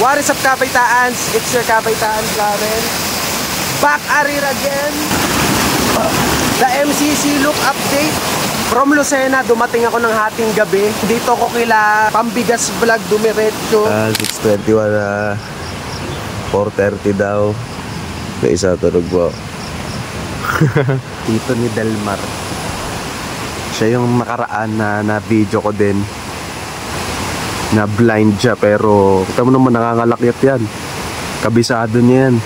What is up, Kabaytaans? It's your Kabaytaan Karen. Back arir again. The MCC look update. From Lucena, dumating ako ng hating gabi. Dito ko kila Pambigas Vlog dumiretso. 6:21 4:30 daw. May isa tulog po. Dito ni Delmar. Siya yung nakaraan na video ko din. Na blind siya pero kita mo naman nakakalakyat yan. Kabisado niya yan.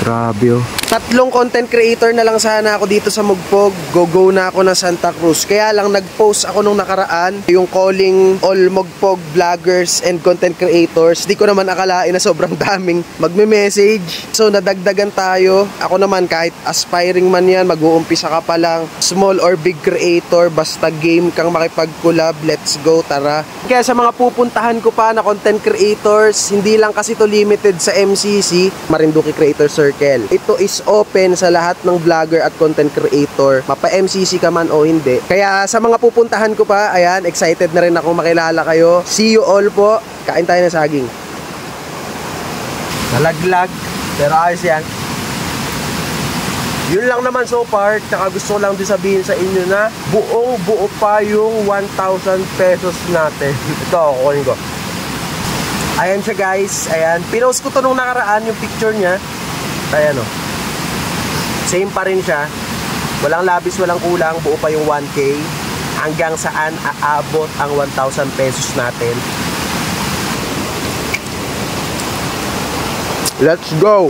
Grabe oh. Tatlong content creator na lang sana ako dito sa Mugpog. Go na ako ng Santa Cruz. Kaya lang nag-post ako nung nakaraan yung calling all Mugpog vloggers and content creators. Di ko naman akalain na sobrang daming magme-message. So nadagdagan tayo. Ako naman kahit aspiring man yan, mag-uumpisa ka pa lang. Small or big creator, basta game kang makipag-collab, let's go, tara. Kaya sa mga pupuntahan ko pa na content creators, hindi lang kasi to limited sa MCC, Marinduque Creator Circle. Ito is open sa lahat ng vlogger at content creator, mapa-MCC ka man o hindi. Kaya sa mga pupuntahan ko pa, ayan, excited na rin ako makilala kayo. See you all po. Kain tayo ng saging. Nalaglag, pero ayos yan. Yun lang naman so far. Tsaka gusto ko lang din sabihin sa inyo na buong-buo pa yung 1,000 pesos natin. Ito, kukunin ko. Ayan siya guys. Ayan. Pinost ko to nung nakaraan yung picture niya. Ayan o. Same pa rin siya. Walang labis, walang kulang. Buo pa yung 1K. Hanggang saan aabot ang 1,000 pesos natin. Let's go!